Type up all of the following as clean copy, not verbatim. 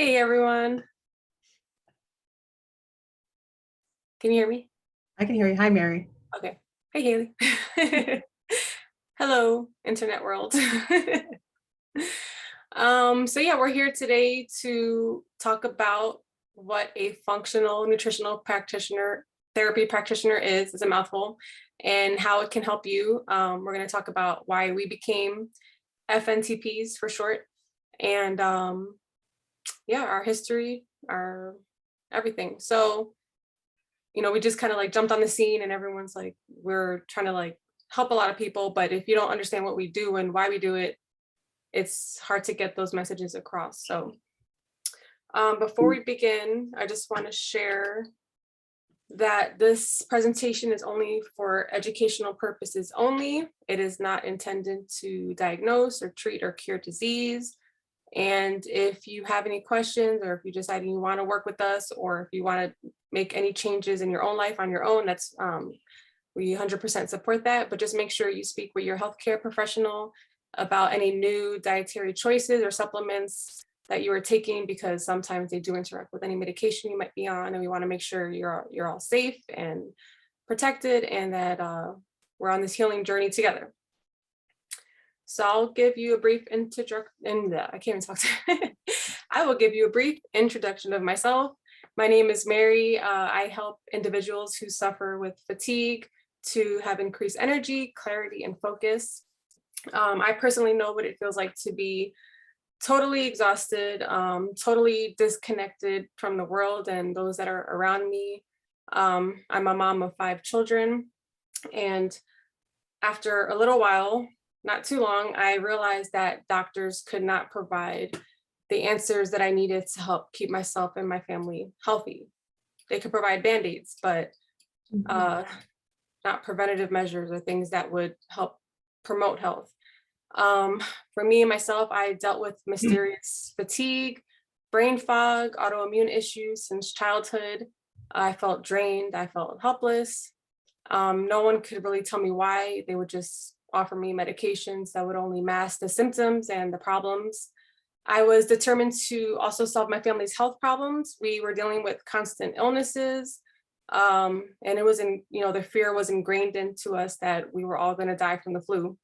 Hey everyone, can you hear me? I can hear you. Hi, Mary. Okay. Hey Haley. Hello, internet world. So yeah, we're here today to talk about what a functional nutritional practitioner, therapy practitioner is. It's a mouthful, and how it can help you. We're going to talk about why we became FNTPs for short, and yeah, our history, our everything. So we just kind of like jumped on the scene and everyone's like, we're trying to like help a lot of people. But if you don't understand what we do and why we do it, it's hard to get those messages across. So before we begin, I just want to share that this presentation is only for educational purposes only. It is not intended to diagnose or treat or cure disease. And if you have any questions, or if you decide you want to work with us, or if you want to make any changes in your own life on your own, that's we 100% support that. But just make sure you speak with your healthcare professional about any new dietary choices or supplements that you are taking, because sometimes they do interact with any medication you might be on, and we want to make sure you're all safe and protected, and that we're on this healing journey together. So I'll give you a brief introduction. I can't even talk. I will give you a brief introduction of myself. My name is Mary. I help individuals who suffer with fatigue to have increased energy, clarity, and focus. I personally know what it feels like to be totally exhausted, totally disconnected from the world and those that are around me. I'm a mom of 5 children, and after a little while, not too long, I realized that doctors could not provide the answers that I needed to help keep myself and my family healthy. They could provide band-aids, but not preventative measures or things that would help promote health. For me and myself, I dealt with mysterious fatigue, brain fog, autoimmune issues since childhood. I felt drained, I felt helpless. No one could really tell me why. They would just offer me medications that would only mask the symptoms and the problems. I was determined to also solve my family's health problems. We were dealing with constant illnesses. And it was the fear was ingrained into us that we were all going to die from the flu.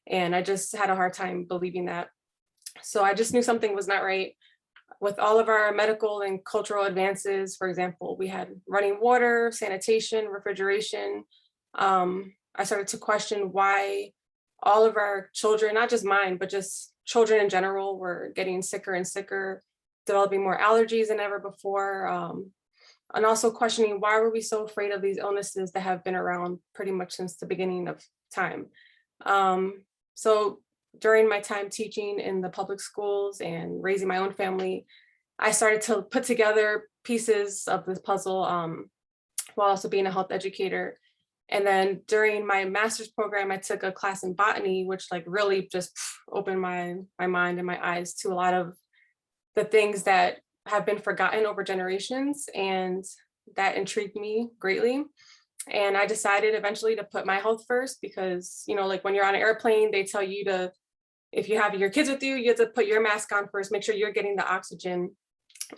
And I just had a hard time believing that. So I just knew something was not right. With all of our medical and cultural advances, for example, we had running water, sanitation, refrigeration. I started to question why all of our children, not just mine, but just children in general, were getting sicker and sicker, developing more allergies than ever before. And also questioning, why were we so afraid of these illnesses that have been around pretty much since the beginning of time? So during my time teaching in the public schools and raising my own family, I started to put together pieces of this puzzle while also being a health educator. And then during my master's program, I took a class in botany, which like really just opened my mind and my eyes to a lot of the things that have been forgotten over generations, and that intrigued me greatly. And I decided eventually to put my health first, because like when you're on an airplane, they tell you to, if you have your kids with you, you have to put your mask on first, make sure you're getting the oxygen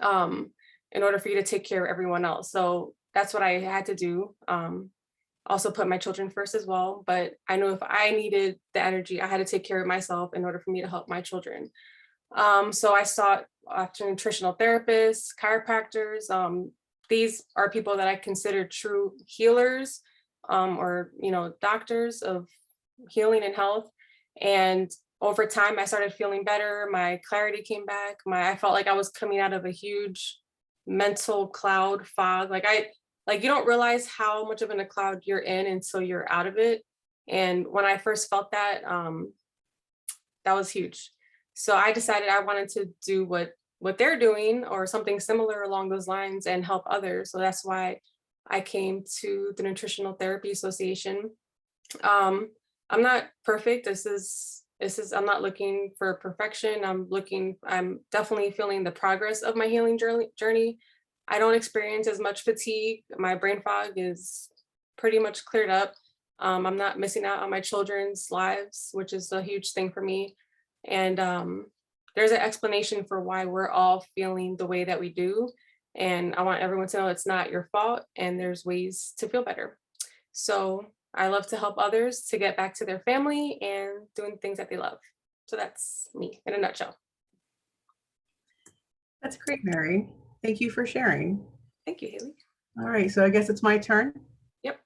in order for you to take care of everyone else. So that's what I had to do. Also put my children first as well, but I knew if I needed the energy, I had to take care of myself in order for me to help my children. So I sought after nutritional therapists, chiropractors. These are people that I consider true healers, or doctors of healing and health. And over time, I started feeling better. My clarity came back. I felt like I was coming out of a huge mental cloud fog. Like you don't realize how much of a cloud you're in until you're out of it. And when I first felt that, that was huge. So I decided I wanted to do what they're doing, or something similar along those lines, and help others. So that's why I came to the Nutritional Therapy Association. I'm not perfect. This is I'm not looking for perfection. I'm definitely feeling the progress of my healing journey. I don't experience as much fatigue. My brain fog is pretty much cleared up. I'm not missing out on my children's lives, which is a huge thing for me. And there's an explanation for why we're all feeling the way that we do. And I want everyone to know it's not your fault and there's ways to feel better. So I love to help others to get back to their family and doing things that they love. So that's me in a nutshell. That's great, Mary. Thank you for sharing. Thank you, Haley. All right, so I guess it's my turn. Yep.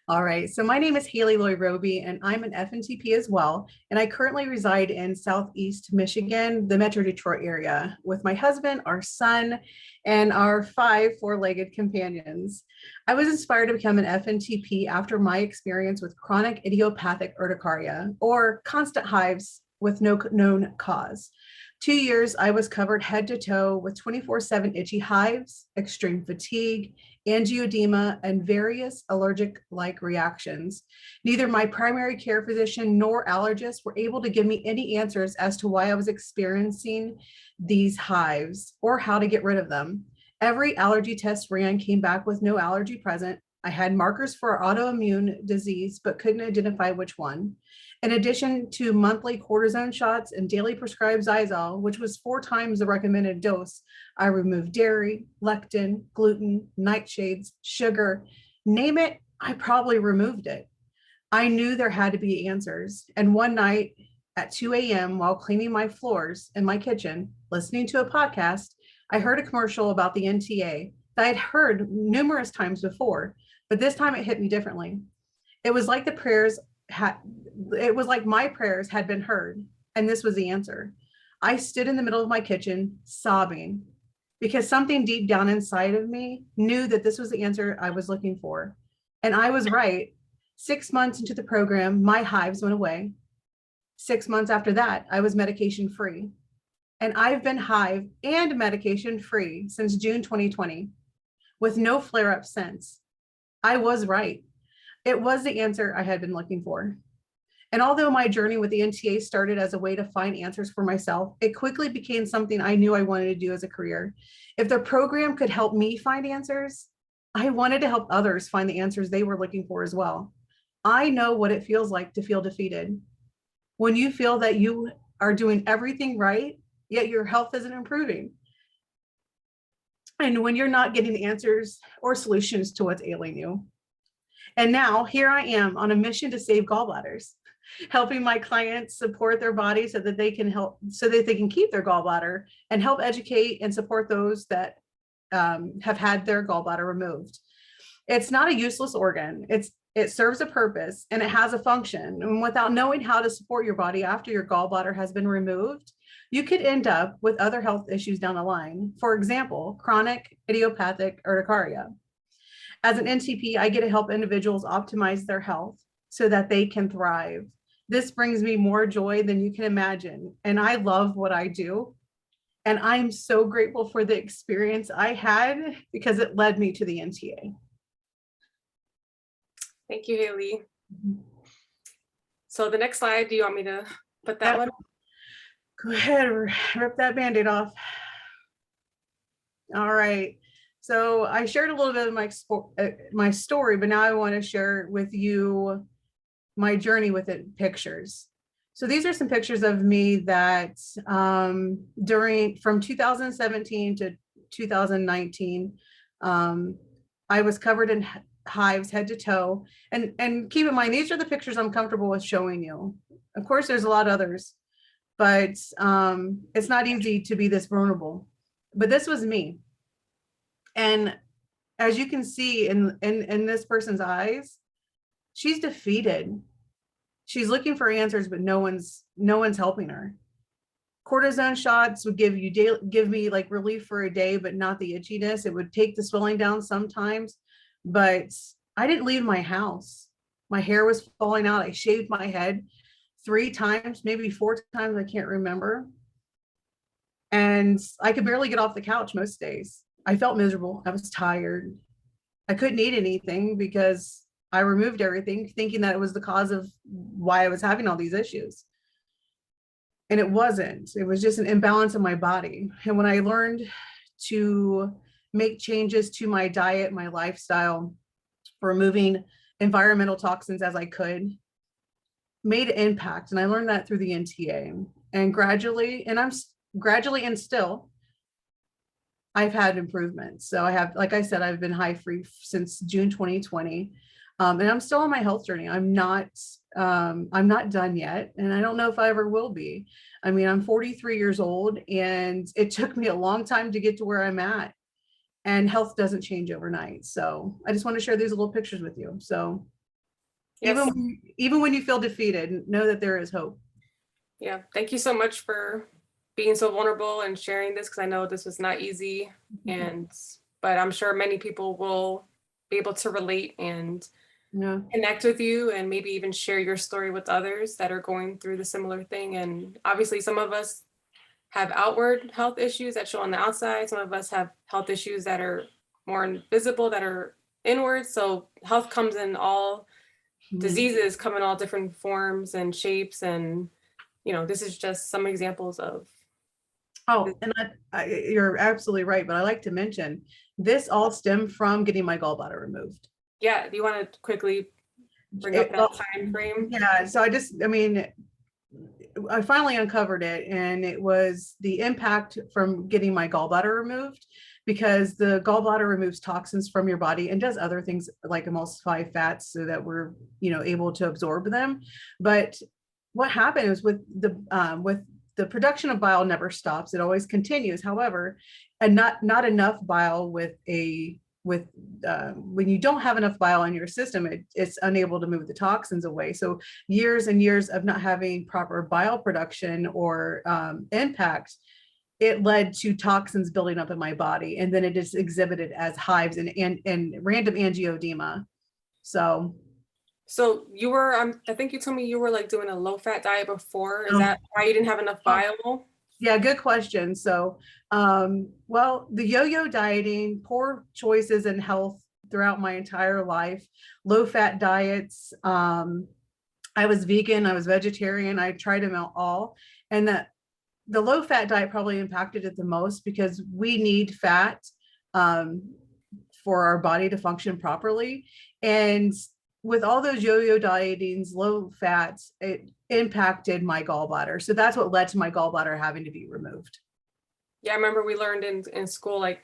All right, so my name is Haley Loy Roby, and I'm an FNTP as well. And I currently reside in Southeast Michigan, the Metro Detroit area, with my husband, our son, and our 5 four-legged companions. I was inspired to become an FNTP after my experience with chronic idiopathic urticaria, or constant hives with no known cause. 2 years, I was covered head to toe with 24/7 itchy hives, extreme fatigue, angioedema, and various allergic-like reactions. Neither my primary care physician nor allergist were able to give me any answers as to why I was experiencing these hives or how to get rid of them. Every allergy test ran came back with no allergy present. I had markers for autoimmune disease, but couldn't identify which one. In addition to monthly cortisone shots and daily prescribed Zylol, which was 4 times the recommended dose, I removed dairy, lectin, gluten, nightshades, sugar, name it, I probably removed it. I knew there had to be answers. And one night at 2 a.m. while cleaning my floors in my kitchen, listening to a podcast, I heard a commercial about the NTA that I'd heard numerous times before, but this time it hit me differently. It was like my prayers had been heard, and this was the answer. I stood in the middle of my kitchen sobbing because something deep down inside of me knew that this was the answer I was looking for. And I was right. 6 months into the program, my hives went away. 6 months after that, I was medication free. And I've been hive and medication free since June 2020 with no flare-up since. I was right. It was the answer I had been looking for. And although my journey with the NTA started as a way to find answers for myself, it quickly became something I knew I wanted to do as a career. If the program could help me find answers, I wanted to help others find the answers they were looking for as well. I know what it feels like to feel defeated. When you feel that you are doing everything right, yet your health isn't improving. And when you're not getting the answers or solutions to what's ailing you. And now here I am on a mission to save gallbladders, helping my clients support their body so that they can keep their gallbladder, and help educate and support those that have had their gallbladder removed. It's not a useless organ. It serves a purpose and it has a function. And without knowing how to support your body after your gallbladder has been removed, you could end up with other health issues down the line. For example, chronic idiopathic urticaria. As an NTP, I get to help individuals optimize their health so that they can thrive. This brings me more joy than you can imagine. And I love what I do. And I'm so grateful for the experience I had because it led me to the NTA. Thank you, Haley. So the next slide, do you want me to put that one? Go ahead, rip that Band-Aid off. All right. So I shared a little bit of my story, but now I want to share with you my journey with it, pictures. So these are some pictures of me that from 2017 to 2019, I was covered in hives head to toe. And keep in mind, these are the pictures I'm comfortable with showing you. Of course, there's a lot of others, but it's not easy to be this vulnerable. But this was me. And as you can see in this person's eyes, she's defeated. She's looking for answers, but no one's helping her. Cortisone shots would give me like relief for a day, but not the itchiness. It would take the swelling down sometimes, but I didn't leave my house. My hair was falling out. I shaved my head 3 times, maybe 4 times. I can't remember. And I could barely get off the couch most days. I felt miserable. I was tired. I couldn't eat anything because I removed everything, thinking that it was the cause of why I was having all these issues. And it wasn't. It was just an imbalance in my body. And when I learned to make changes to my diet, my lifestyle, removing environmental toxins as I could, made an impact. And I learned that through the NTA. and gradually, gradually and still, I've had improvements. So I have, like I said, I've been high free since June 2020. And I'm still on my health journey. I'm not done yet. And I don't know if I ever will be. I mean, I'm 43 years old and it took me a long time to get to where I'm at. And health doesn't change overnight. So I just want to share these little pictures with you. So Yes. even when you feel defeated, know that there is hope. Yeah. Thank you so much for being so vulnerable and sharing this, because I know this was not easy. But I'm sure many people will be able to relate and connect with you, and maybe even share your story with others that are going through the similar thing. And obviously some of us have outward health issues that show on the outside. Some of us have health issues that are more invisible, that are inward. So health comes in all, diseases come in all different forms and shapes. And, this is just some examples of. Oh, and you're absolutely right. But I like to mention, this all stemmed from getting my gallbladder removed. Yeah. Do you want to quickly bring up that time frame? Yeah. So I finally uncovered it, and it was the impact from getting my gallbladder removed, because the gallbladder removes toxins from your body and does other things like emulsify fats so that we're, able to absorb them. But what happened is with the production of bile never stops. It always continues. However, and not enough bile when you don't have enough bile in your system, it's unable to move the toxins away. So years and years of not having proper bile production or impact, it led to toxins building up in my body, and then it is exhibited as hives and random angioedema. So you were, I think you told me you were like doing a low fat diet before. Is that why you didn't have enough bile? Yeah, good question. So, well, the yo-yo dieting, poor choices in health throughout my entire life, low fat diets. I was vegan, I was vegetarian, I tried them out all. And the low fat diet probably impacted it the most, because we need fat for our body to function properly. And with all those yo-yo dietings, low fats, it impacted my gallbladder. So that's what led to my gallbladder having to be removed. Yeah, I remember we learned in school, like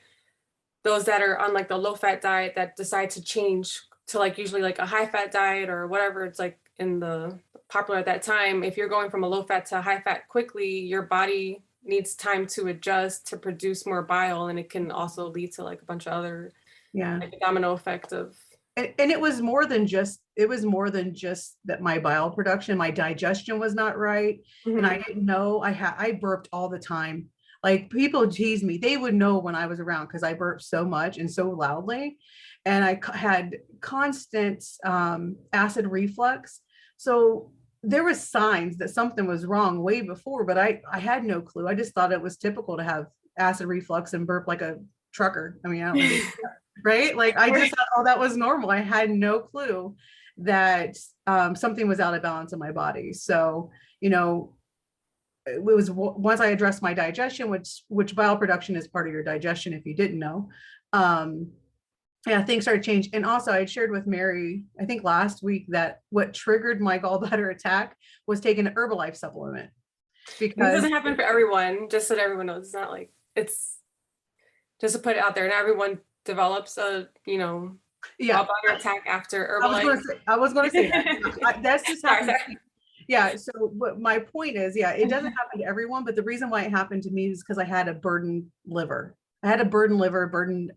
those that are on like the low fat diet that decide to change to like usually like a high fat diet or whatever it's like in the popular at that time. If you're going from a low fat to high fat quickly, your body needs time to adjust to produce more bile, and it can also lead to like a bunch of other like domino effect of. And it was more than just that my bile production, my digestion was not right. And I didn't know I burped all the time. Like, people tease me, they would know when I was around, because I burped so much and so loudly. And I had constant acid reflux. So there was signs that something was wrong way before, but I had no clue. I just thought it was typical to have acid reflux and burp like a trucker. I mean, I don't know. Right? Like, I just thought, oh, that was normal. I had no clue that something was out of balance in my body. So, it was once I addressed my digestion, which bile production is part of your digestion, if you didn't know. Things started to change. And also, I had shared with Mary, I think last week, that what triggered my gallbladder attack was taking an Herbalife supplement. Because it doesn't happen for everyone, just so that everyone knows. It's not like, it's just to put it out there, and everyone develops a gallbladder attack after Herbalife. I was going to say that. That's just happened. Yeah. So what my point is, it doesn't happen to everyone, but the reason why it happened to me is because I had a burdened liver. I had a burdened liver, burdened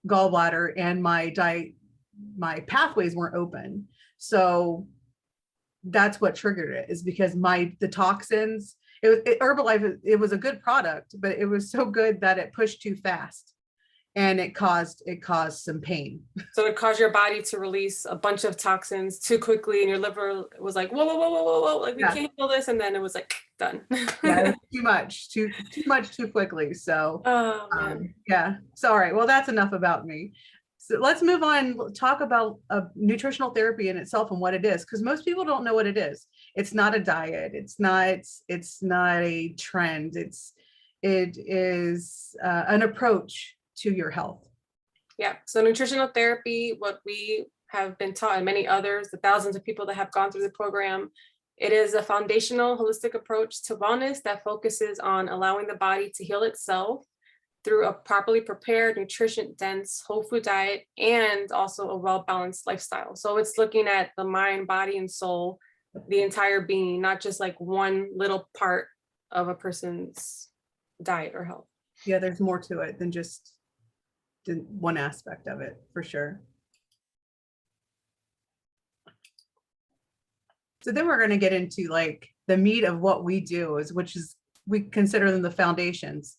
gallbladder, and my pathways weren't open. So that's what triggered it, is because the toxins. Herbalife, it was a good product, but it was so good that it pushed too fast, and it caused some pain. So it caused your body to release a bunch of toxins too quickly, and your liver was like, whoa, whoa, whoa, whoa, whoa, whoa, like we can't handle this, and then it was like done. It was too much too quickly. So sorry. Well, that's enough about me. So let's move on, talk about nutritional therapy in itself and what it is, because most people don't know what it is. It's not a diet. It's not a trend. It is an approach to your health. Yeah. So nutritional therapy, what we have been taught, and many others, the thousands of people that have gone through the program, It is a foundational holistic approach to wellness that focuses on allowing the body to heal itself through a properly prepared, nutrition-dense, whole food diet, and also a well-balanced lifestyle. So it's looking at the mind, body, and soul, the entire being, not just like one little part of a person's diet or health. Yeah, there's more to it than just one aspect of it, for sure. So then we're going to get into like the meat of what we do, which is we consider them the foundations.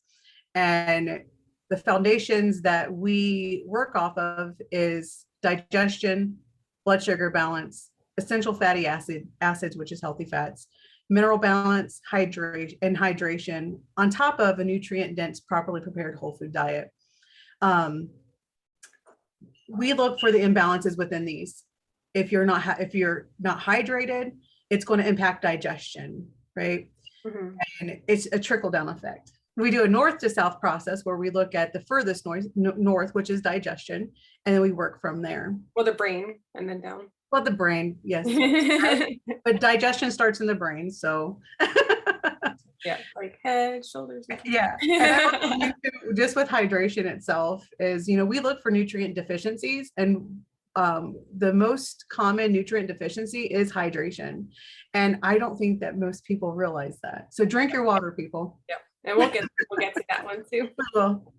And the foundations that we work off of is digestion, blood sugar balance, essential fatty acids, which is healthy fats, mineral balance, hydration, on top of a nutrient-dense, properly prepared whole food diet. We look for the imbalances within these. If you're not hydrated, it's going to impact digestion, right? Mm-hmm. And it's a trickle-down effect. We do a north to south process where we look at the furthest north, which is digestion, and then we work from there. Well, the brain and then down. Well, the brain, yes. But digestion starts in the brain, so. Yeah, like head, shoulders. Yeah. Just with hydration itself is, we look for nutrient deficiencies, and the most common nutrient deficiency is hydration. And I don't think that most people realize that. So drink your water, people. Yep. And we'll get to that one too. Well,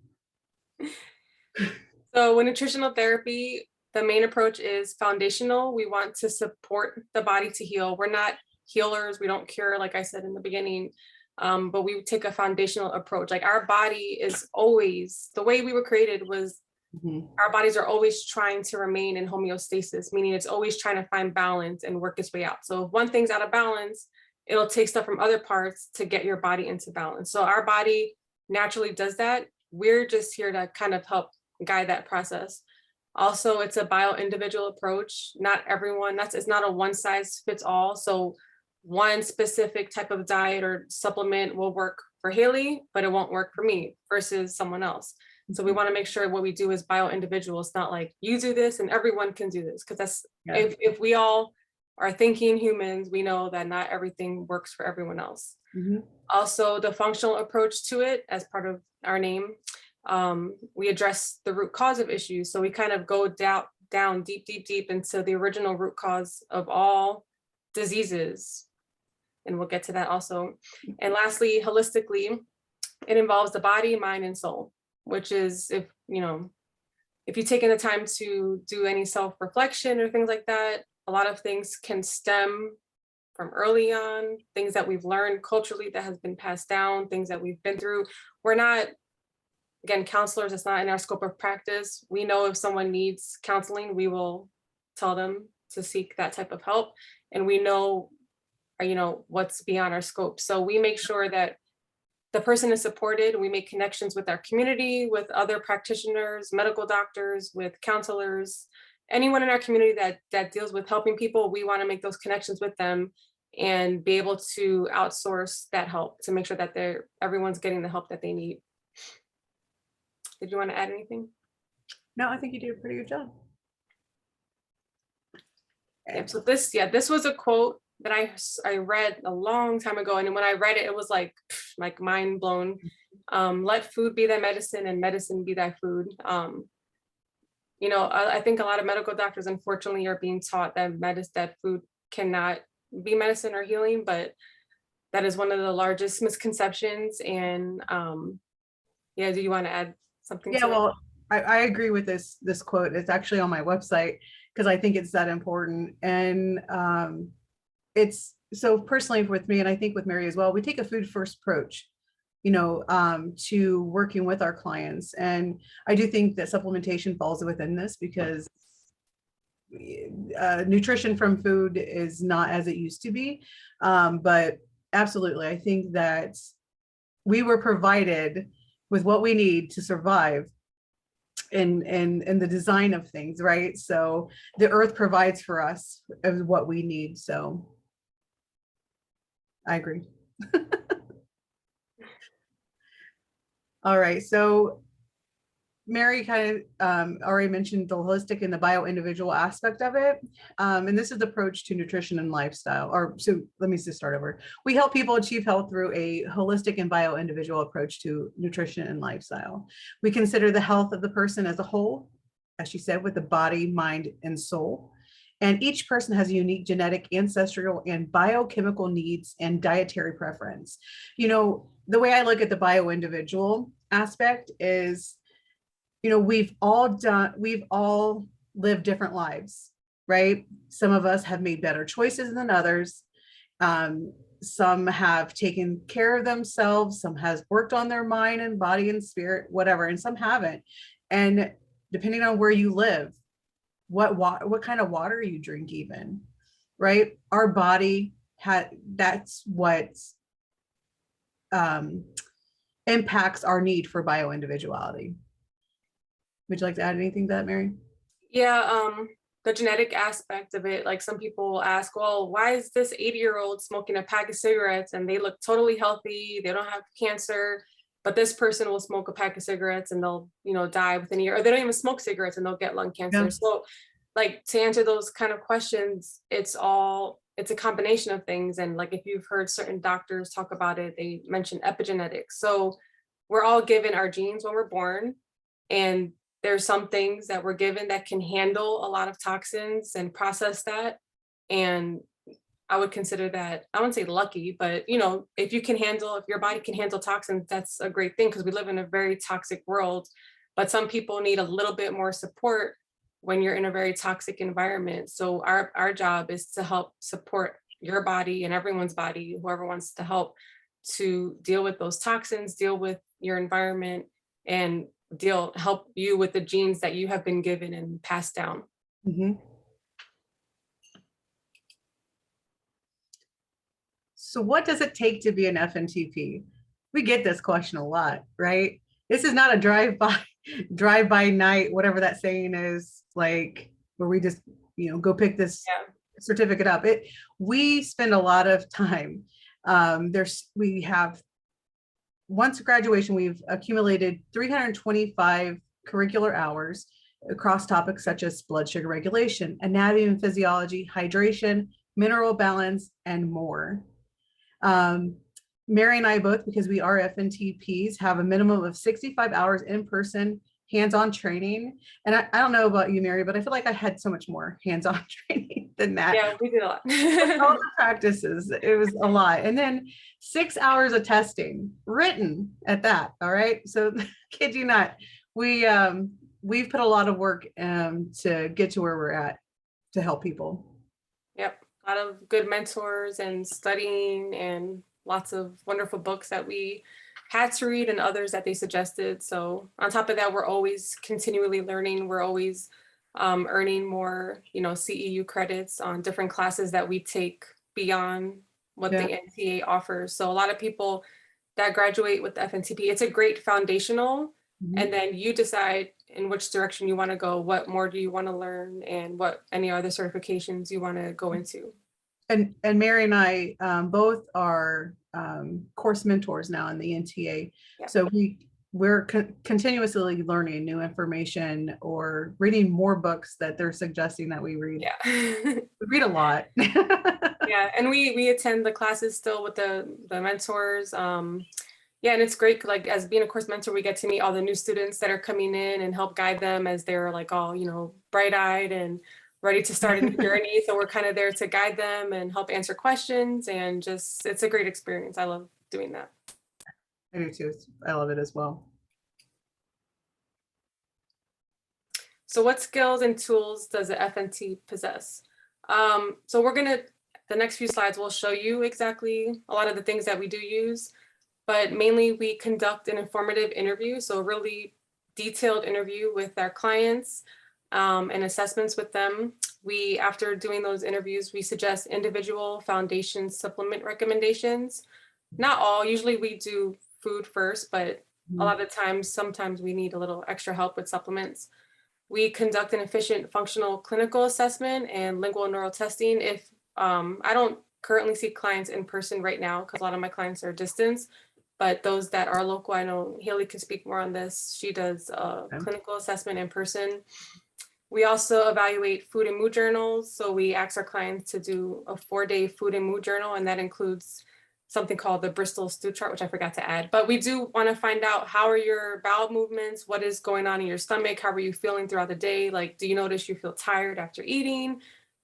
so with nutritional therapy, the main approach is foundational. We want to support the body to heal. We're not healers. We don't cure, like I said in the beginning, but we take a foundational approach. Like our body is always, the way we were created was our bodies are always trying to remain in homeostasis, meaning it's always trying to find balance and work its way out. So if one thing's out of balance, it'll take stuff from other parts to get your body into balance. So our body naturally does that. We're just here to kind of help guide that process. Also, it's a bio-individual approach. Not everyone, it's not a one size fits all. So one specific type of diet or supplement will work for Haley, but it won't work for me versus someone else. So we want to make sure what we do is bio-individual. It's not like you do this and everyone can do this, because that's if we all are thinking humans, we know that not everything works for everyone else. Also, the functional approach to it, as part of our name, we address the root cause of issues. So we kind of go down deep into the original root cause of all diseases. And we'll get to that also. And lastly, holistically, it involves the body, mind, and soul, which is if you've taken the time to do any self-reflection or things like that, a lot of things can stem from early on, things that we've learned culturally that has been passed down, things that we've been through. We're not, again, counselors, it's not in our scope of practice. We know if someone needs counseling, we will tell them to seek that type of help. And we know, what's beyond our scope. So we make sure that the person is supported. We make connections with our community, with other practitioners, medical doctors, with counselors, anyone in our community that deals with helping people. We want to make those connections with them and be able to outsource that help to make sure that everyone's getting the help that they need. Did you want to add anything? No, I think you did a pretty good job. Yeah, so this was a quote that I read a long time ago, and when I read it was like mind blown. Let food be thy medicine and medicine be thy food. I think a lot of medical doctors unfortunately are being taught that food cannot be medicine or healing, but that is one of the largest misconceptions. And do you want to add something? Yeah, well, I agree with this quote. It's actually on my website because I think it's that important. And it's so personally with me, and I think with Mary as well, we take a food first approach, to working with our clients. And I do think that supplementation falls within this because nutrition from food is not as it used to be. But absolutely, I think that we were provided with what we need to survive in the design of things, right? So the earth provides for us of what we need. So I agree. All right. So Mary kind of already mentioned the holistic and the bio-individual aspect of it. And this is the approach to nutrition and lifestyle. So let me just start over. We help people achieve health through a holistic and bio-individual approach to nutrition and lifestyle. We consider the health of the person as a whole, as she said, with the body, mind, and soul. And each person has a unique genetic, ancestral, and biochemical needs and dietary preference. You know, the way I look at the bio-individual aspect is, you know, we've all lived different lives, right? Some of us have made better choices than others. Some have taken care of themselves, some has worked on their mind and body and spirit, whatever, and some haven't. And depending on where you live, what kind of water you drink even, right? Our body that's what impacts our need for bio-individuality. Would you like to add anything to that, Mary? Yeah, the genetic aspect of it, like some people ask, well, why is this 80-year-old smoking a pack of cigarettes and they look totally healthy, they don't have cancer, but this person will smoke a pack of cigarettes and they'll, you know, die within a year, or they don't even smoke cigarettes and they'll get lung cancer. Yeah. So like to answer those kind of questions, it's a combination of things. And like if you've heard certain doctors talk about it, they mention epigenetics. So we're all given our genes when we're born, and there's some things that we're given that can handle a lot of toxins and process that. And I would consider that, I wouldn't say lucky, but you know, if your body can handle toxins, that's a great thing, because we live in a very toxic world. But some people need a little bit more support when you're in a very toxic environment. So our job is to help support your body and everyone's body, whoever wants to help, to deal with those toxins, deal with your environment, and help you with the genes that you have been given and passed down. Mm-hmm. So what does it take to be an FNTP? We get this question a lot, right? This is not a drive-by night, whatever that saying is, like where we just, you know, go pick this certificate up. We spend a lot of time. We have, once graduation, we've accumulated 325 curricular hours across topics such as blood sugar regulation, anatomy and physiology, hydration, mineral balance, and more. Mary and I both, because we are FNTPs, have a minimum of 65 hours in person hands-on training. And I don't know about you, Mary, but I feel like I had so much more hands-on training than that. Yeah, we did a lot. All the practices, it was a lot. And then 6 hours of testing, written at that. All right. So kid you not, we've put a lot of work to get to where we're at to help people. Yep. A lot of good mentors and studying, and lots of wonderful books that we had to read and others that they suggested. So on top of that, we're always continually learning. We're always earning more, you know, CEU credits on different classes that we take beyond what the NTA offers. So a lot of people that graduate with the FNTP, it's a great foundational, and then you decide in which direction you want to go, what more do you want to learn, and what any other certifications you want to go into. And Mary and I both are course mentors now in the NTA. Yeah. So we're continuously learning new information or reading more books that they're suggesting that we read. Yeah. We read a lot. Yeah, and we attend the classes still with the mentors. Yeah, and it's great, like as being a course mentor, we get to meet all the new students that are coming in and help guide them as they're like all, you know, bright-eyed and ready to start a new journey. So we're kind of there to guide them and help answer questions, and just, it's a great experience. I love doing that. I do too. I love it as well. So what skills and tools does the FNT possess? So the next few slides will show you exactly a lot of the things that we do use, but mainly we conduct an informative interview. So a really detailed interview with our clients, and assessments with them. After doing those interviews, we suggest individual foundation supplement recommendations. Not all, usually we do food first, but a lot of the times, sometimes we need a little extra help with supplements. We conduct an efficient functional clinical assessment and lingual neural testing. If I don't currently see clients in person right now, because a lot of my clients are distance, but those that are local, I know Haley can speak more on this. She does clinical assessment in person. We also evaluate food and mood journals. So we ask our clients to do a 4-day food and mood journal, and that includes something called the Bristol Stew Chart, which I forgot to add. But we do want to find out, how are your bowel movements? What is going on in your stomach? How are you feeling throughout the day? Like, do you notice you feel tired after eating?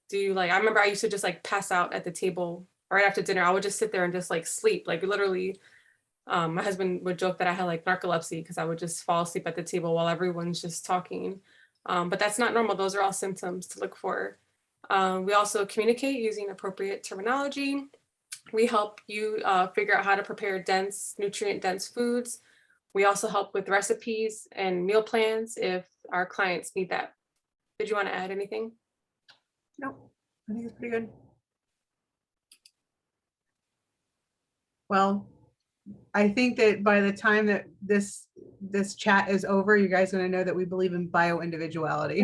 Do you I remember I used to just pass out at the table right after dinner. I would just sit there and just sleep, literally. My husband would joke that I had narcolepsy because I would just fall asleep at the table while everyone's just talking. But that's not normal. Those are all symptoms to look for. We also communicate using appropriate terminology. We help you figure out how to prepare dense, nutrient-dense foods. We also help with recipes and meal plans if our clients need that. Did you want to add anything? No, I think it's pretty good. Well, I think that by the time that this chat is over, you guys are going to know that we believe in bio-individuality.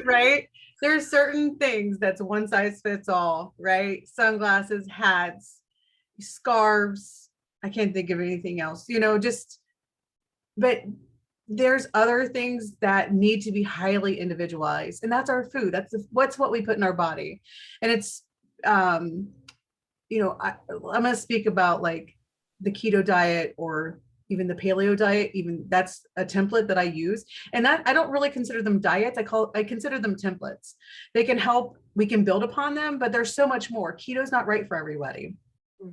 Right? There's certain things that's one size fits all, right? Sunglasses, hats, scarves. I can't think of anything else, but there's other things that need to be highly individualized, and that's our food. What's what we put in our body. And it's, I'm going to speak about the keto diet or even the paleo diet. Even that's a template that I use, and that I don't really consider them diets. I consider them templates. They can help, we can build upon them, but there's so much more. Keto's not right for everybody.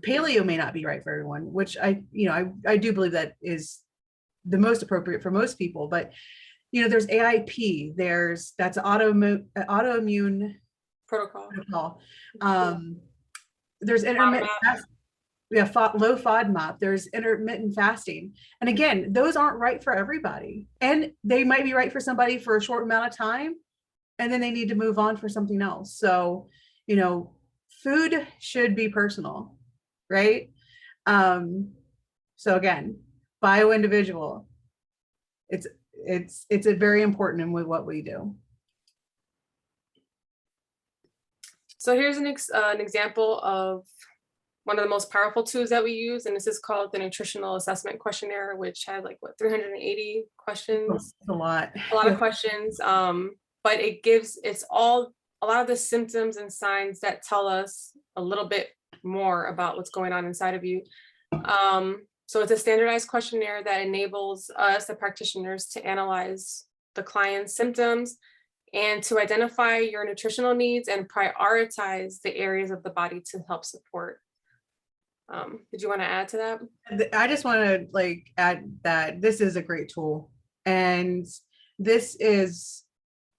Paleo may not be right for everyone, which I do believe that is the most appropriate for most people. But there's AIP, that's autoimmune protocol. There's intermittent low FODMAP, there's intermittent fasting. And again, those aren't right for everybody. And they might be right for somebody for a short amount of time, and then they need to move on for something else. So, food should be personal, right? So again, bio-individual, it's a very important in with what we do. So here's an example of one of the most powerful tools that we use, and this is called the Nutritional Assessment Questionnaire, which has 380 questions. A lot of questions. But it's a lot of the symptoms and signs that tell us a little bit more about what's going on inside of you. So it's a standardized questionnaire that enables us, the practitioners, to analyze the client's symptoms and to identify your nutritional needs and prioritize the areas of the body to help support. Did you want to add to that? I just want to add that this is a great tool, and this is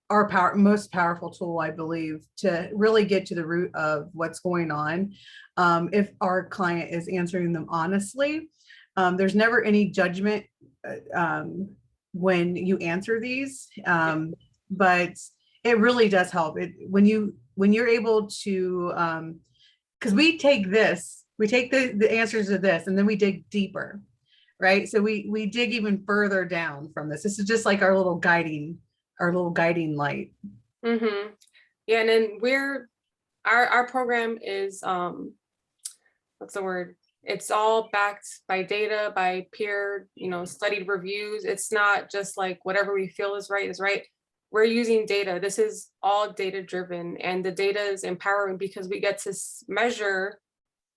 our most powerful tool, I believe, to really get to the root of what's going on. If our client is answering them honestly, there's never any judgment when you answer these, but it really does help. When you're able to, because we take the answers to this, and then we dig deeper, right? So we dig even further down from this. This is just like our little guiding light. Mm-hmm. Yeah, and then our program is what's the word? It's all backed by data, by peer, studied reviews. It's not just whatever we feel is right. We're using data. This is all data driven, and the data is empowering because we get to measure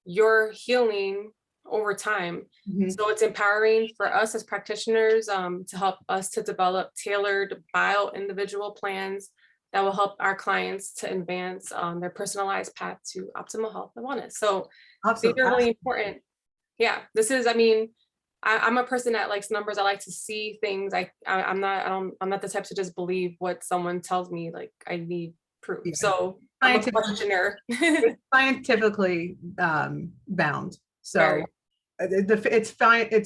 your healing over time. Mm-hmm. So it's empowering for us as practitioners to help us to develop tailored bio-individual plans that will help our clients to advance their personalized path to optimal health and wellness. So these are really important. Yeah, this is, I'm a person that likes numbers. I like to see things. I'm not the type to just believe what someone tells me. I need proof. Yeah. So I'm a questionnaire. It's scientifically bound. So it's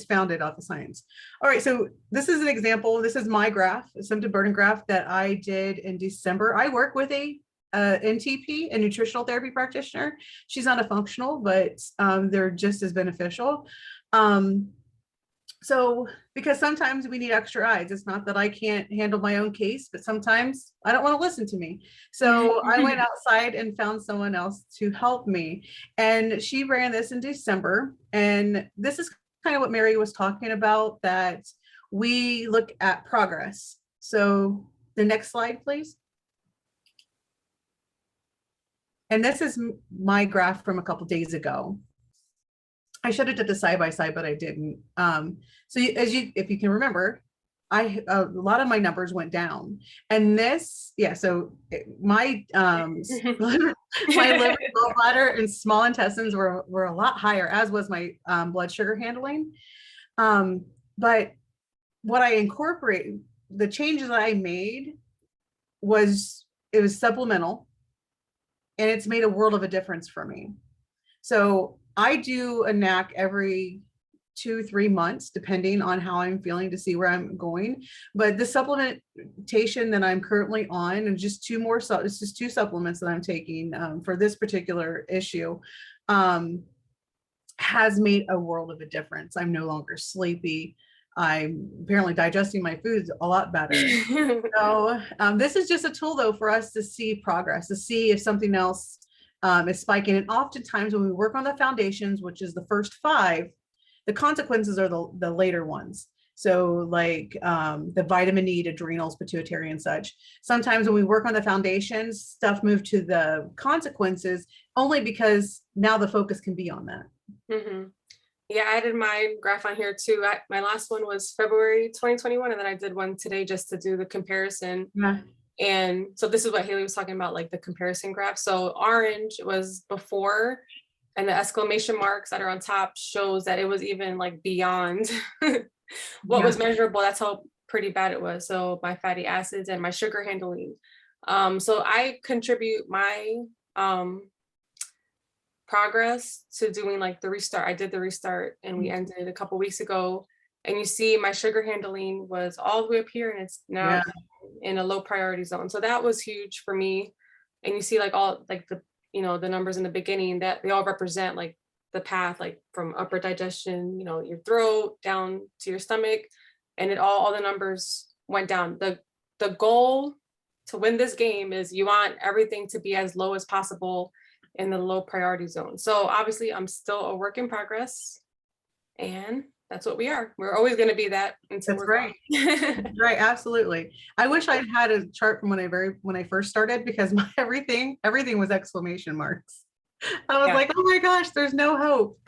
founded off of science. All right, so this is an example. This is my graph, a symptom burden graph that I did in December. I work with a NTP, a nutritional therapy practitioner. She's not a functional, but they're just as beneficial. So, because sometimes we need extra eyes. It's not that I can't handle my own case, but sometimes I don't want to listen to me. So I went outside and found someone else to help me. And she ran this in December. And this is kind of what Mary was talking about, that we look at progress. So the next slide, please. And this is my graph from a couple days ago. I should have did the side by side, but I didn't. So if you can remember, a lot of my numbers went down, and this, yeah. So my my liver, gallbladder, and small intestines were a lot higher, as was my blood sugar handling. But what I incorporate, the changes that I made was, it was supplemental, and it's made a world of a difference for me. So I do a NAC every 2-3 months, depending on how I'm feeling, to see where I'm going. But the supplementation that I'm currently on, and just it's just 2 supplements that I'm taking for this particular issue, has made a world of a difference. I'm no longer sleepy. I'm apparently digesting my foods a lot better. So this is just a tool, though, for us to see progress, to see if something else is spiking. And oftentimes when we work on the foundations, which is the first 5, the consequences are the later ones. So like the vitamin need, adrenals, pituitary, and such. Sometimes when we work on the foundations, stuff moved to the consequences only because now the focus can be on that. Mm-hmm. Yeah, I added my graph on here too. My last one was February 2021, and then I did one today just to do the comparison. Yeah. And so this is what Haley was talking about, like the comparison graph. So orange was before, and the exclamation marks that are on top shows that it was even like beyond what was measurable. That's how pretty bad it was. So my fatty acids and my sugar handling. So I contribute my progress to doing like the restart. I did the restart, and we ended a couple weeks ago. And you see my sugar handling was all the way up here, and it's now in a low priority zone. So that was huge for me. And you see like all like the, the numbers in the beginning, that they all represent like the path, like from upper digestion, your throat down to your stomach, and all the numbers went down. The goal to win this game is you want everything to be as low as possible in the low priority zone. So obviously I'm still a work in progress, and that's what we are. We're always going to be that until That's we're right. Right. Absolutely. I wish I had a chart from when I first started, because everything was exclamation marks. I was like, oh my gosh, there's no hope.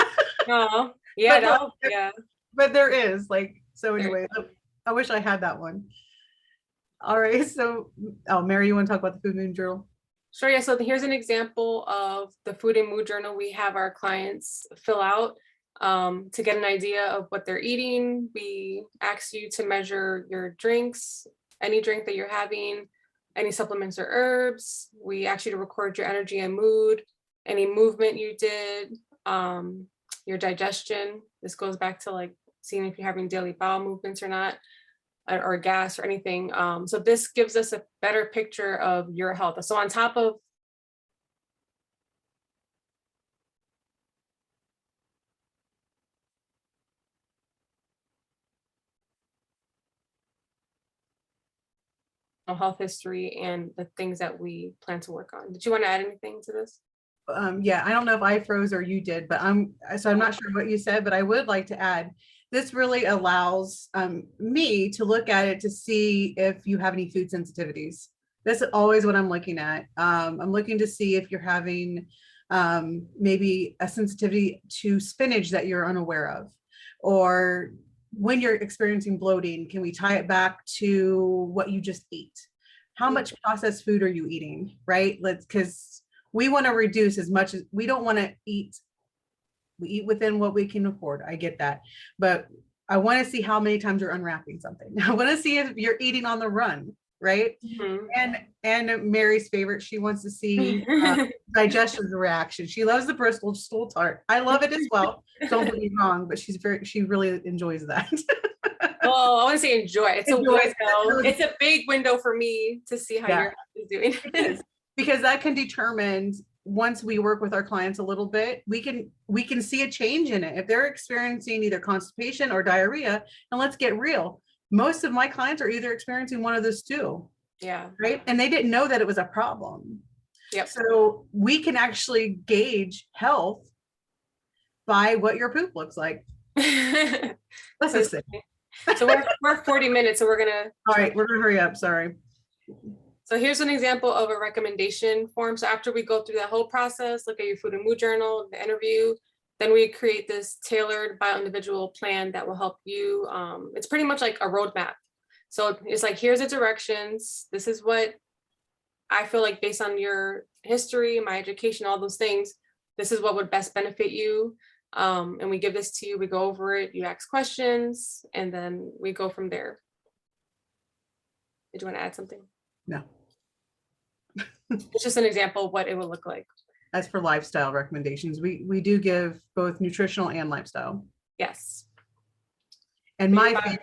Oh, yeah. But there is, so anyway, I wish I had that one. All right. So, Mary, you want to talk about the Food Mood Journal? Sure. Yeah. So here's an example of the Food and Mood Journal we have our clients fill out to get an idea of what they're eating. We ask you to measure your drinks, any drink that you're having, any supplements or herbs. We ask you to record your energy and mood, any movement you did, your digestion. This goes back to like seeing if you're having daily bowel movements or not, or gas or anything. So this gives us a better picture of your health. So on top of health history and the things that we plan to work on. Did you want to add anything to this? Yeah, I don't know if I froze or you did, but I'm not sure what you said, but I would like to add, this really allows me to look at it to see if you have any food sensitivities. That's always what I'm looking at. I'm looking to see if you're having maybe a sensitivity to spinach that you're unaware of, or when you're experiencing bloating, can we tie it back to what you just ate? How much processed food are you eating, right? Because we want to reduce as much as, we don't want to eat. We eat within what we can afford. I get that. But I want to see how many times you're unwrapping something. I want to see if you're eating on the run, right? Mm-hmm. And Mary's favorite, she wants to see digestion reaction. She loves the Bristol stool tart. I love it as well. Don't get me wrong, but she really enjoys that. Oh, I want to say enjoy. It's a window. It's a big window for me to see how your health is doing. Because that can determine once we work with our clients a little bit, we can see a change in it. If they're experiencing either constipation or diarrhea, and let's get real, most of my clients are either experiencing one of those two. Yeah. Right. And they didn't know that it was a problem. Yep. So we can actually gauge health by what your poop looks like. Let's just say. So we're 40 minutes, so we're gonna. All right, we're gonna hurry up. Sorry. So here's an example of a recommendation form. So after we go through that whole process, look at your food and mood journal, the interview, then we create this tailored bio-individual plan that will help you. It's pretty much like a roadmap. So it's like, here's the directions. This is what I feel like based on your history, my education, all those things, this is what would best benefit you. And we give this to you, we go over it, you ask questions, and then we go from there. Did you want to add something? No. It's just an example of what it would look like. As for lifestyle recommendations, we do give both nutritional and lifestyle. Yes. And my favorite,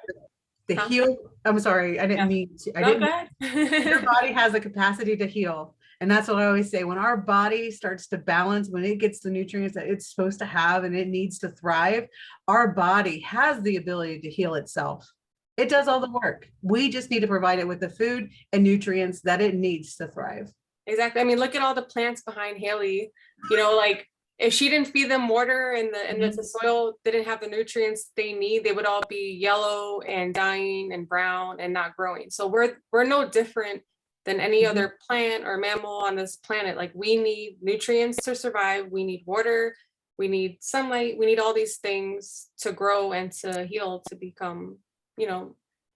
the heal. I'm sorry, I didn't mean to. Your body has a capacity to heal. And that's what I always say. When our body starts to balance, when it gets the nutrients that it's supposed to have and it needs to thrive, our body has the ability to heal itself. It does all the work. We just need to provide it with the food and nutrients that it needs to thrive. Exactly. I mean, look at all the plants behind Haley. You know, like if she didn't feed them water and the soil didn't have the nutrients they need, they would all be yellow and dying and brown and not growing. So we're no different than any other plant or mammal on this planet. Like we need nutrients to survive. We need water. We need sunlight. We need all these things to grow and to heal, to become, you know,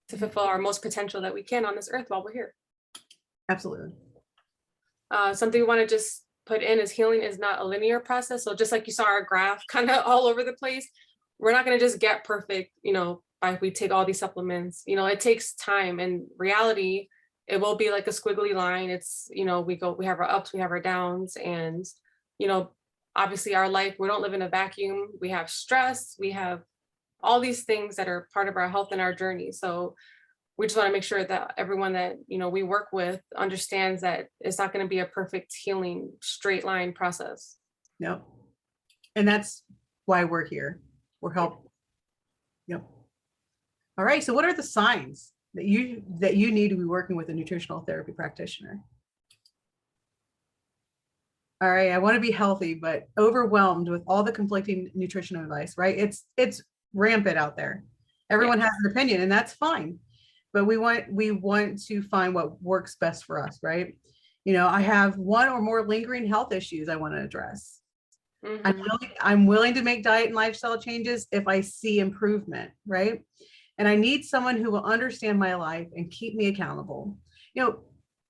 to fulfill our most potential that we can on this earth while we're here. Absolutely. Something we want to just put in is healing is not a linear process. So just like you saw our graph kind of all over the place, we're not going to just get perfect, you know, by we take all these supplements. You know, it takes time. And reality, it will be like a squiggly line. It's, you know, we have our ups, we have our downs, and, you know, obviously our life, we don't live in a vacuum. We have stress, we have all these things that are part of our health and our journey. So we just want to make sure that everyone that, you know, we work with understands that it's not going to be a perfect healing straight line process. Yep. And that's why we're here. We're helping. Yep. All right. So what are the signs that you need to be working with a nutritional therapy practitioner? All right. I want to be healthy, but overwhelmed with all the conflicting nutrition advice, right? It's rampant out there. Everyone has an opinion, and that's fine. But we want to find what works best for us, right? You know, I have one or more lingering health issues I want to address. I'm willing to make diet and lifestyle changes if I see improvement, right? And I need someone who will understand my life and keep me accountable. You know,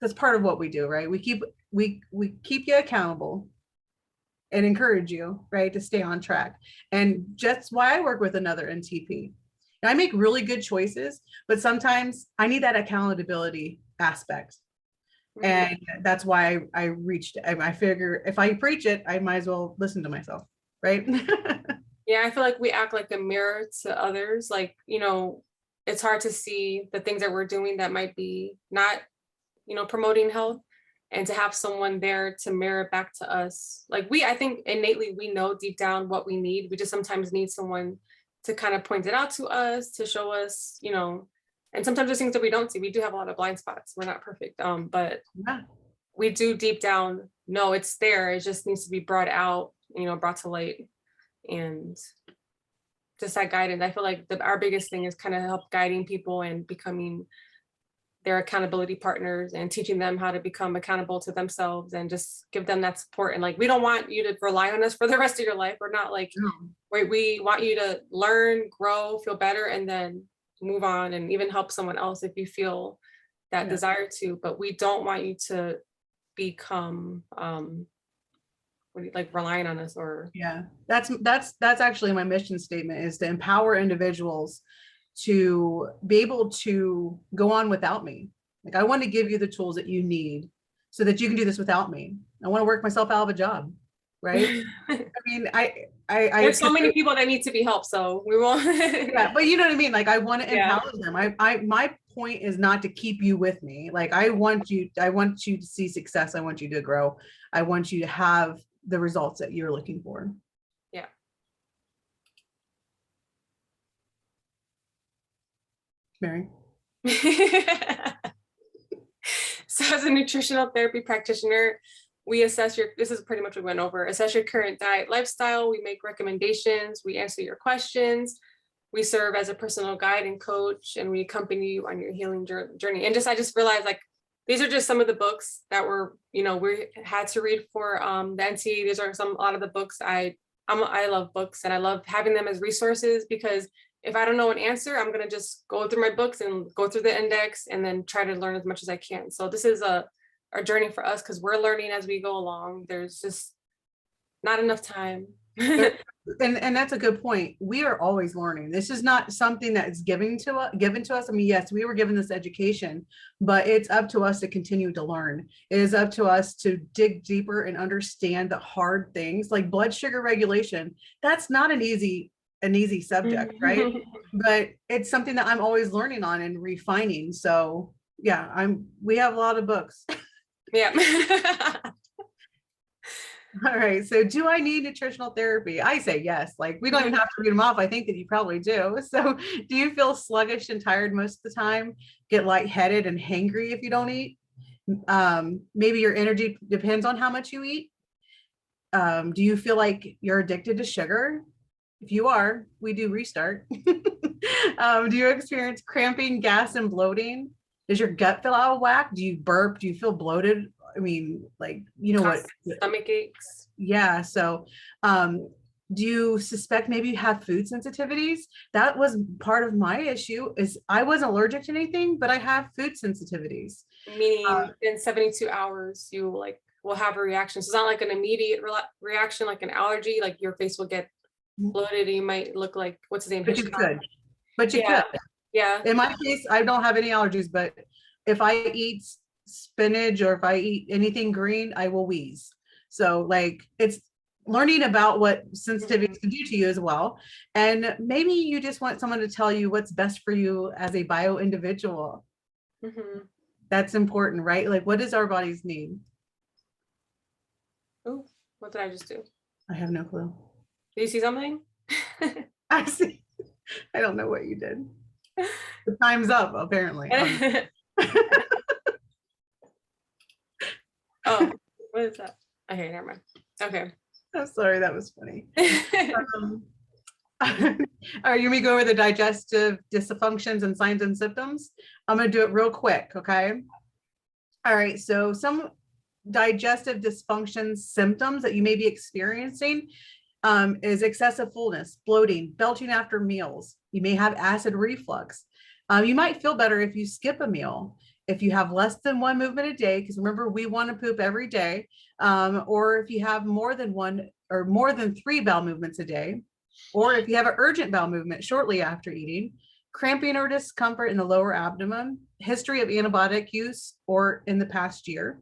that's part of what we do, right? We keep you accountable and encourage you, right, to stay on track. And just why I work with another NTP. I make really good choices, but sometimes I need that accountability aspect. And that's why I figure if I preach it, I might as well listen to myself, right? Yeah, I feel like we act like a mirror to others. Like, you know, it's hard to see the things that we're doing that might be not, you know, promoting health, and to have someone there to mirror back to us. Like I think innately we know deep down what we need. We just sometimes need someone to kind of point it out to us, to show us, you know, and sometimes there's things that we don't see. We do have a lot of blind spots. We're not perfect, but we do deep down know it's there. It just needs to be brought out, you know, brought to light, and just that guidance. I feel like our biggest thing is kind of help guiding people and becoming their accountability partners and teaching them how to become accountable to themselves and just give them that support. And like, we don't want you to rely on us for the rest of your life. We're not like, we want you to learn, grow, feel better, and then move on and even help someone else if you feel that desire to. But we don't want you to become like relying on us or. Yeah, that's actually my mission statement, is to empower individuals to be able to go on without me. Like, I want to give you the tools that you need so that you can do this without me. I want to work myself out of a job, right? I mean, there's so many people that need to be helped, so we won't. Yeah, but you know what I mean? Like, I want to empower them. My point is not to keep you with me. Like, I want you to see success. I want you to grow. I want you to have the results that you're looking for. Yeah. Mary? So as a nutritional therapy practitioner, we assess this is pretty much what we went over, assess your current diet, lifestyle, we make recommendations, we answer your questions, we serve as a personal guide and coach, and we accompany you on your healing journey. And I just realized, like, these are just some of the books that we had to read for the NT. These are a lot of the books. I love books, and I love having them as resources, because if I don't know an answer, I'm going to just go through my books and go through the index and then try to learn as much as I can. So this is a journey for us, because we're learning as we go along. There's just not enough time. And that's a good point. We are always learning. This is not something that is given to us. I mean, yes, we were given this education, but it's up to us to continue to learn. It is up to us to dig deeper and understand the hard things, like blood sugar regulation. That's not an easy subject, right? But it's something that I'm always learning on and refining. So yeah, we have a lot of books. Yeah. All right. So do I need nutritional therapy? I say yes. Like, we don't even have to read them off. I think that you probably do. So do you feel sluggish and tired most of the time? Get lightheaded and hangry if you don't eat? Maybe your energy depends on how much you eat. Do you feel like you're addicted to sugar? If you are, we do restart. Do you experience cramping, gas, and bloating? Does your gut feel out of whack? Do you burp? Do you feel bloated? I mean, like, what? Stomach aches. Yeah. So, do you suspect maybe you have food sensitivities? That was part of my issue, is I wasn't allergic to anything, but I have food sensitivities. Meaning in 72 hours, you will have a reaction. So it's not like an immediate reaction, like an allergy, like your face will get bloated and you might look like, what's his name? But you could. But you could. Yeah. In my case, I don't have any allergies, but if I eat spinach or if I eat anything green, I will wheeze. So, like, it's learning about what sensitivities can do to you as well. And maybe you just want someone to tell you what's best for you as a bio individual. That's important, right? Like, what does our bodies need? Oh, what did I just do? I have no clue. Did you see something? I see. I don't know what you did. The time's up, apparently. Oh, what is that? Okay, never mind. Okay. I'm sorry, that was funny. All right, you may go over the digestive dysfunctions and signs and symptoms. I'm going to do it real quick, okay? All right, so some digestive dysfunction symptoms that you may be experiencing is excessive fullness, bloating, belching after meals. You may have acid reflux. You might feel better if you skip a meal. If you have less than one movement a day, because remember, we want to poop every day, or if you have more than one or more than 3 bowel movements a day, or if you have an urgent bowel movement shortly after eating, cramping or discomfort in the lower abdomen, history of antibiotic use or in the past year,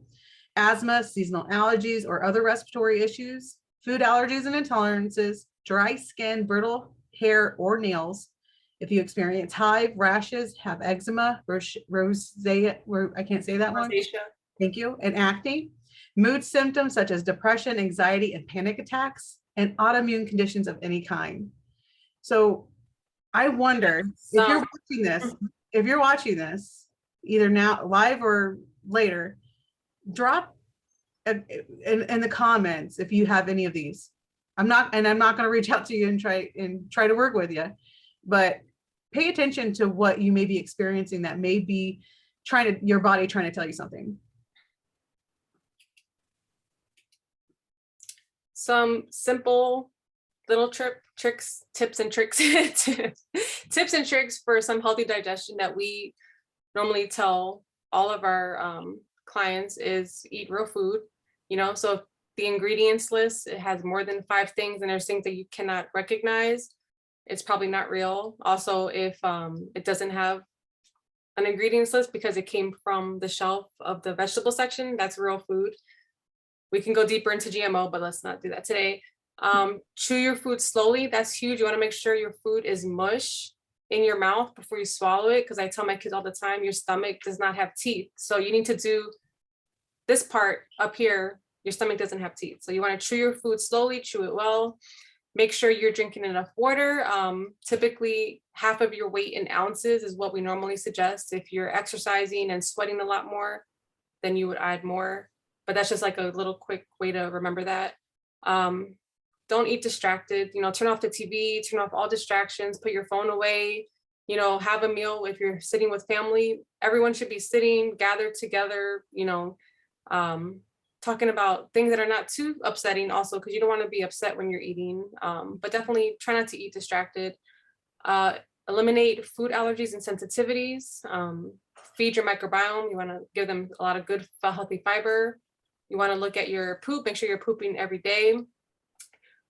asthma, seasonal allergies, or other respiratory issues, food allergies and intolerances, dry skin, brittle hair or nails. If you experience hive, rashes, have eczema, rosacea, I can't say that one. Thank you. And acne, mood symptoms such as depression, anxiety, and panic attacks, and autoimmune conditions of any kind. So I wonder if you're watching this, either now live or later, drop in the comments if you have any of these. I'm not going to reach out to you and try to work with you, but pay attention to what you may be experiencing that may be your body trying to tell you something. Some simple little tips and tricks for some healthy digestion that we normally tell all of our clients is eat real food. So if the ingredients list, it has more than 5 things and there's things that you cannot recognize, it's probably not real. Also, if it doesn't have an ingredients list because it came from the shelf of the vegetable section, that's real food. We can go deeper into GMO, but let's not do that today. Chew your food slowly. That's huge. You want to make sure your food is mush. in your mouth before you swallow it. Because I tell my kids all the time, your stomach does not have teeth. So you need to do this part up here. Your stomach doesn't have teeth. So you want to chew your food slowly, chew it well. Make sure you're drinking enough water. Typically, half of your weight in ounces is what we normally suggest. If you're exercising and sweating a lot more, then you would add more. But that's just like a little quick way to remember that. Don't eat distracted. Turn off the TV, turn off all distractions, put your phone away. Have a meal. If you're sitting with family, everyone should be sitting, gathered together, talking about things that are not too upsetting also, because you don't want to be upset when you're eating, but definitely try not to eat distracted. Eliminate food allergies and sensitivities. Feed your microbiome. You want to give them a lot of good, healthy fiber. You want to look at your poop, make sure you're pooping every day.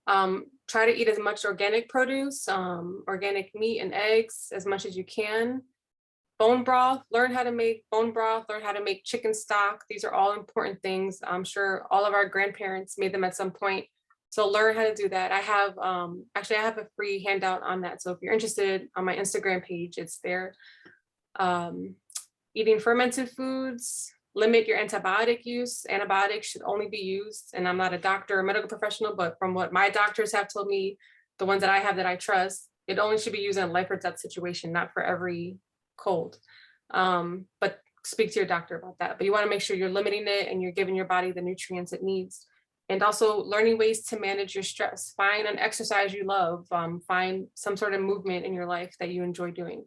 Try to eat as much organic produce, organic meat and eggs as much as you can. Bone broth, learn how to make bone broth, learn how to make chicken stock. These are all important things. I'm sure all of our grandparents made them at some point. So learn how to do that. I have a free handout on that. So if you're interested, on my Instagram page, it's there. Eating fermented foods, limit your antibiotic use. Antibiotics should only be used, and I'm not a doctor or medical professional, but from what my doctors have told me, the ones that I have that I trust, it only should be used in a life or death situation, not for every cold. But speak to your doctor about that. But you want to make sure you're limiting it and you're giving your body the nutrients it needs. And also learning ways to manage your stress. Find an exercise you love. Find some sort of movement in your life that you enjoy doing.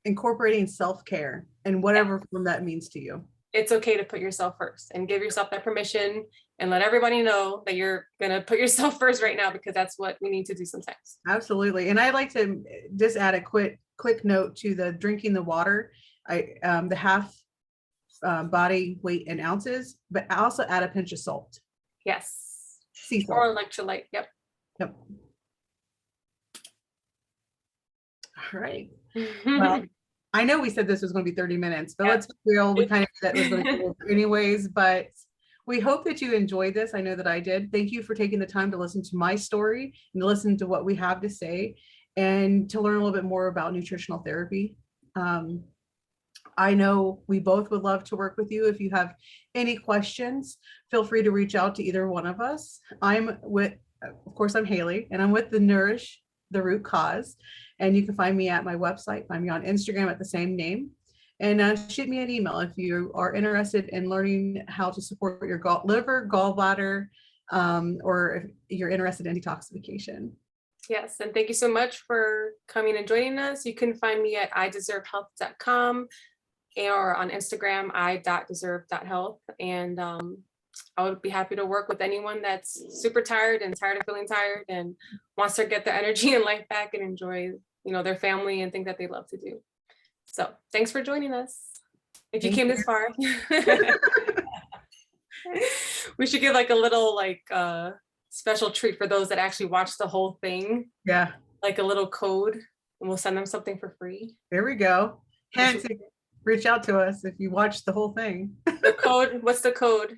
Incorporating self-care and whatever form that means to you. It's okay to put yourself first and give yourself that permission and let everybody know that you're going to put yourself first right now, because that's what we need to do sometimes. Absolutely. And I'd like to just add a quick note to the drinking the water. The half body weight in ounces, but I also add a pinch of salt. Yes. Sea salt. Or electrolyte. Yep. All right. Well, I know we said this was going to be 30 minutes, but let's be real. We kind of said it was going to be anyways, but we hope that you enjoyed this. I know that I did. Thank you for taking the time to listen to my story and to listen to what we have to say and to learn a little bit more about nutritional therapy. I know we both would love to work with you. If you have any questions, feel free to reach out to either one of us. Of course, I'm Haley, and I'm with the Nourish the Root Cause. And you can find me at my website, find me on Instagram at the same name, and shoot me an email if you are interested in learning how to support your liver, gallbladder, or if you're interested in detoxification. Yes, and thank you so much for coming and joining us. You can find me at ideservehealth.com or on Instagram, i.deserve.health. And I would be happy to work with anyone that's super tired and tired of feeling tired and wants to get their energy and life back and enjoy, their family and things that they love to do. So thanks for joining us. If you came this far. We should give like a little special treat for those that actually watch the whole thing. Yeah. Like a little code, and we'll send them something for free. There we go. Hence, reach out to us if you watch the whole thing. The code, what's the code?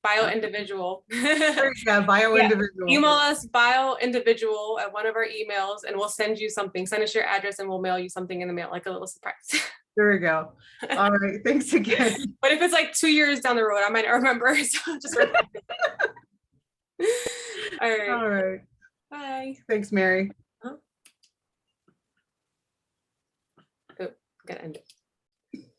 Bio individual. Yeah, bio individual. Email us bio individual at one of our emails, and we'll send you something. Send us your address and we'll mail you something in the mail, like a little surprise. There we go. All right. Thanks again. But if it's like 2 years down the road, I might not remember. So just remember. All right. Bye. Thanks, Mary. Oh, gotta end it.